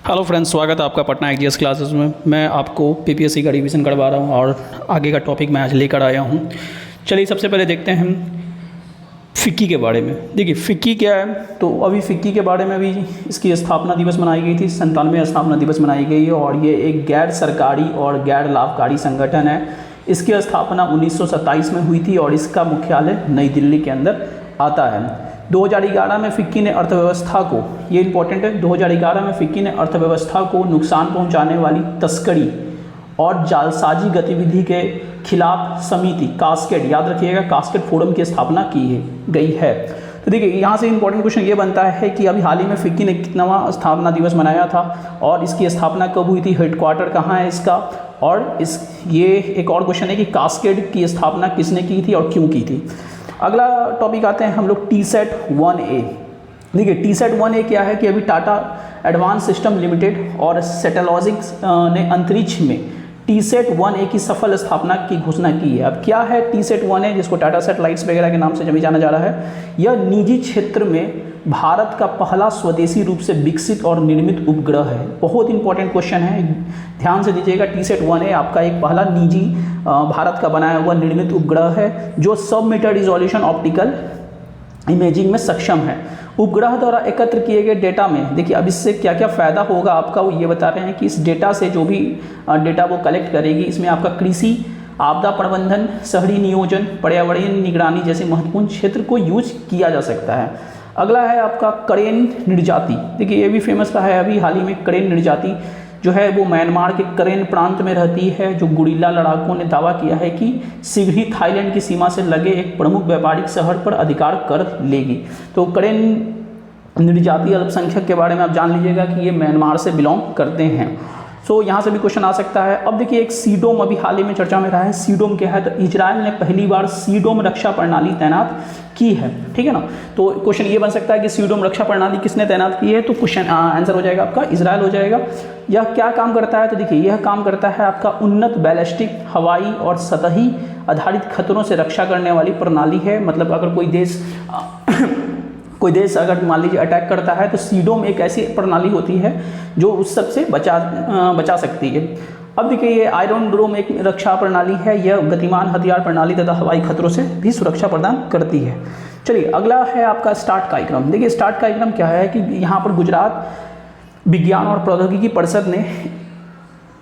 Hello friends, स्वागत है आपका पटना IGS क्लासेस में। मैं आपको पीपीएससी का रिवीजन करवा रहा हूँ और आगे का टॉपिक मैं आज लेकर आया हूँ। चलिए सबसे पहले देखते हैं हम फ़िक्की के बारे में। देखिए फ़िक्की क्या है, तो अभी फ़िक्की के बारे में भी इसकी स्थापना दिवस मनाई गई थी, 97वें स्थापना दिवस मनाई गई है और ये एक गैर सरकारी और गैर लाभकारी संगठन है। इसकी स्थापना 1927 में हुई थी और इसका मुख्यालय नई दिल्ली के अंदर आता है। 2011 में फ़िक्की ने अर्थव्यवस्था को, ये इंपॉर्टेंट है, 2011 में फ़िक्की ने अर्थव्यवस्था को नुकसान पहुंचाने वाली तस्करी और जालसाजी गतिविधि के खिलाफ समिति कास्केड, याद रखिएगा कास्केड फोरम की स्थापना की गई है। तो देखिए यहाँ से इंपॉर्टेंट क्वेश्चन ये बनता है कि अभी हाल ही में फ़िक्की ने कितनावां स्थापना दिवस मनाया था और इसकी स्थापना कब हुई थी, हेडक्वार्टर कहाँ है इसका, और ये एक और क्वेश्चन है कि कास्केड की स्थापना किसने की थी और क्यों की थी। अगला टॉपिक आते हैं हम लोग TSET 1A। देखिए TSET 1A क्या है कि अभी टाटा एडवांस सिस्टम लिमिटेड और सेटेलॉजिक्स ने अंतरिक्ष में TSET 1A की सफल स्थापना की घोषणा की है। अब क्या है TSET 1A, जिसको टाटा सैटेलाइट्स वगैरह के नाम से जब जाना जा रहा है। यह निजी क्षेत्र में भारत का पहला स्वदेशी रूप से विकसित और निर्मित उपग्रह है। बहुत इंपॉर्टेंट क्वेश्चन है, ध्यान से दीजिएगा। TSET 1A आपका एक पहला निजी भारत का बनाया हुआ निर्मित उपग्रह है जो सब मीटर रिजोल्यूशन ऑप्टिकल इमेजिंग में सक्षम है। उपग्रह द्वारा एकत्र किए गए डेटा में, देखिए अब इससे क्या क्या फ़ायदा होगा आपका, वो ये बता रहे हैं कि इस डेटा से जो भी डेटा वो कलेक्ट करेगी, इसमें आपका कृषि, आपदा प्रबंधन, शहरी नियोजन, पर्यावरणीय निगरानी जैसे महत्वपूर्ण क्षेत्र को यूज किया जा सकता है। अगला है आपका करेन नृजाति। देखिए ये भी फेमस रहा है अभी हाल ही में। करेन नृजाति जो है वो म्यांमार के करेन प्रांत में रहती है, जो गुरिल्ला लड़ाकों ने दावा किया है कि शीघ्र ही थाईलैंड की सीमा से लगे एक प्रमुख व्यापारिक शहर पर अधिकार कर लेगी। तो करेन नृजाति अल्पसंख्यक के बारे में आप जान लीजिएगा कि ये म्यांमार से बिलोंग करते हैं। सो यहाँ से भी क्वेश्चन आ सकता है। अब देखिए एक सीडोम अभी हाल ही में चर्चा में रहा है। सीडोम क्या है, तो इजराइल ने पहली बार सीडोम रक्षा प्रणाली तैनात की है, ठीक है ना। तो क्वेश्चन ये बन सकता है कि सीडोम रक्षा प्रणाली किसने तैनात की है, तो क्वेश्चन आंसर हो जाएगा आपका इजराइल हो जाएगा। यह क्या काम करता है, तो देखिए यह काम करता है आपका उन्नत बैलिस्टिक, हवाई और सतही आधारित खतरों से रक्षा करने वाली प्रणाली है। मतलब अगर कोई देश अगर मान लीजिए अटैक करता है तो सीडोम एक ऐसी प्रणाली होती है जो उस सब से बचा सकती है। अब देखिए ये आयरन डोम एक रक्षा प्रणाली है, यह गतिमान हथियार प्रणाली तथा हवाई खतरों से भी सुरक्षा प्रदान करती है। चलिए अगला है आपका स्टार्ट कार्यक्रम। देखिए स्टार्ट कार्यक्रम क्या है कि यहाँ पर गुजरात विज्ञान और प्रौद्योगिकी परिषद ने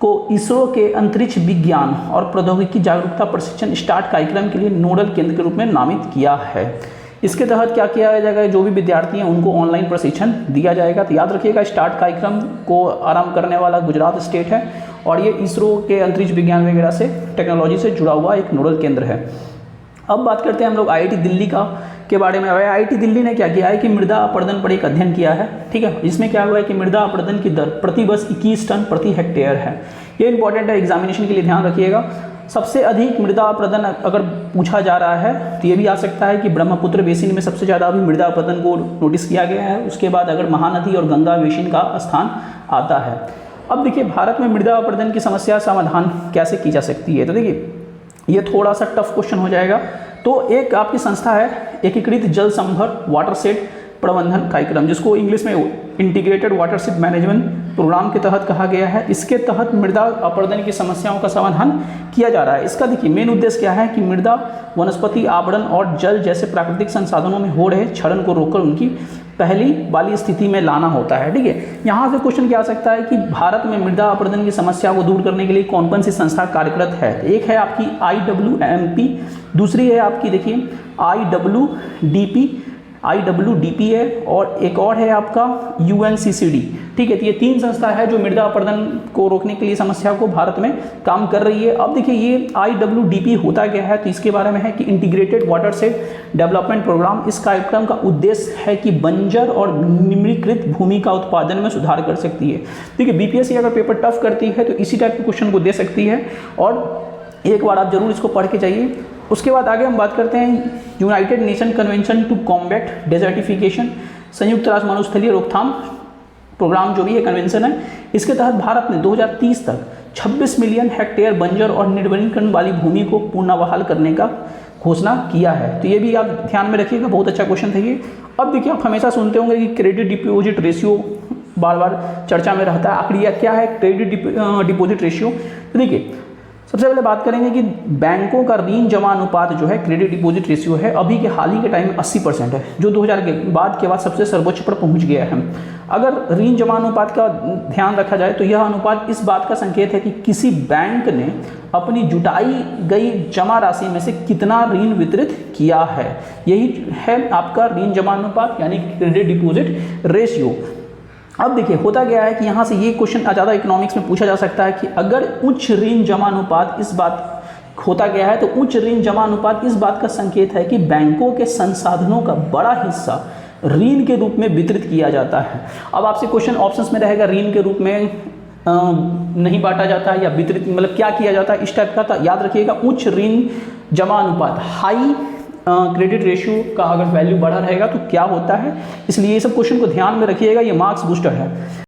को इसरो के अंतरिक्ष विज्ञान और प्रौद्योगिकी जागरूकता प्रशिक्षण स्टार्ट कार्यक्रम के लिए नोडल केंद्र के रूप में नामित किया है। इसके तहत क्या किया जाएगा, जो भी विद्यार्थी हैं उनको ऑनलाइन प्रशिक्षण दिया जाएगा। तो याद रखिएगा स्टार्ट कार्यक्रम को आरंभ करने वाला गुजरात स्टेट है और ये इसरो के अंतरिक्ष विज्ञान वगैरह से टेक्नोलॉजी से जुड़ा हुआ एक नोडल केंद्र है। अब बात करते हैं हम लोग IIT दिल्ली के बारे में। IIT दिल्ली ने क्या किया है कि मृदा अपरदन पर एक अध्ययन किया है, ठीक है। इसमें क्या हुआ है कि मृदा अपरदन की दर प्रति वर्ष 21 टन प्रति हेक्टेयर है। ये इंपॉर्टेंट है, एग्जामिनेशन के लिए ध्यान रखिएगा। सबसे अधिक मृदा अपरदन अगर पूछा जा रहा है तो ये भी आ सकता है कि ब्रह्मपुत्र बेसिन में सबसे ज़्यादा अभी मृदा अपरदन को नोटिस किया गया है। उसके बाद अगर महानदी और गंगा बेसिन का स्थान आता है। अब देखिए भारत में मृदा अपरदन की समस्या समाधान कैसे की जा सकती है, तो देखिए ये थोड़ा सा टफ क्वेश्चन हो जाएगा। तो एक आपकी संस्था है एकीकृत जल संभर वाटरशेड प्रबंधन कार्यक्रम, जिसको इंग्लिश में इंटीग्रेटेड वाटरशेड मैनेजमेंट प्रोग्राम के तहत कहा गया है। इसके तहत मृदा अपरदन की समस्याओं का समाधान किया जा रहा है। इसका देखिए मेन उद्देश्य क्या है कि मृदा, वनस्पति आवरण और जल जैसे प्राकृतिक संसाधनों में हो रहे क्षरण को रोककर उनकी पहली वाली स्थिति में लाना होता है, ठीक है। यहाँ से क्वेश्चन क्या आ सकता है कि भारत में मृदा अपरदन की समस्या को दूर करने के लिए कौन कौन सी संस्था कार्यरत है। एक है आपकी IWMP, दूसरी है आपकी देखिए IWDP है और एक और है आपका UNCCD, ठीक है। तो ये 3 संस्था है जो मृदा अपरदन को रोकने के लिए समस्या को भारत में काम कर रही है। अब देखिए ये IWDP होता क्या है, तो इसके बारे में है कि इंटीग्रेटेड वाटरशेड डेवलपमेंट प्रोग्राम। इस कार्यक्रम का उद्देश्य है कि बंजर और निम्नीकृत भूमि का उत्पादन में सुधार कर सकती है। देखिए BPSC अगर पेपर टफ करती है तो इसी टाइप के क्वेश्चन को दे सकती है और एक बार आप जरूर इसको पढ़ के जाइए। उसके बाद आगे हम बात करते हैं United Nation Convention to Combat Desertification, संयुक्त राष्ट्र मरुस्थलीय रोकथाम प्रोग्राम जो भी है कन्वेंशन है। इसके तहत भारत ने 2030 तक 26 मिलियन हेक्टेयर बंजर और निर्वनीकरण वाली भूमि को पुनः बहाल करने का घोषणा किया है। तो ये भी आप ध्यान में रखिएगा, बहुत अच्छा क्वेश्चन था ये। अब देखिए आप हमेशा सुनते होंगे कि क्रेडिट डिपॉजिट रेशियो बार बार चर्चा में रहता है। आखिर क्या है क्रेडिट डिपॉजिट रेशियो। तो देखिए सबसे पहले बात करेंगे कि बैंकों का ऋण जमा अनुपात जो है क्रेडिट डिपॉजिट रेशियो है अभी के हाल ही के टाइम में 80% है, जो 2000 के बाद सबसे सर्वोच्च पर पहुंच गया है। अगर ऋण जमा अनुपात का ध्यान रखा जाए तो यह अनुपात इस बात का संकेत है कि किसी बैंक ने अपनी जुटाई गई जमा राशि में से कितना ऋण वितरित किया है। यही है आपका ऋण जमा अनुपात यानी क्रेडिट डिपॉजिट रेशियो। अब देखिए होता गया है कि यहाँ से ये क्वेश्चन ज़्यादा इकोनॉमिक्स में पूछा जा सकता है कि अगर उच्च ऋण जमा अनुपात इस बात होता गया है तो उच्च ऋण जमा अनुपात इस बात का संकेत है कि बैंकों के संसाधनों का बड़ा हिस्सा ऋण के रूप में वितरित किया जाता है। अब आपसे क्वेश्चन ऑप्शंस में रहेगा ऋण के रूप में नहीं बांटा जाता है या वितरित मतलब क्या किया जाता है इस टाइप का। तो याद रखिएगा उच्च ऋण जमा अनुपात हाई क्रेडिट रेशियो का अगर वैल्यू बढ़ा रहेगा तो क्या होता है, इसलिए ये सब क्वेश्चन को ध्यान में रखिएगा, ये मार्क्स बूस्टर है।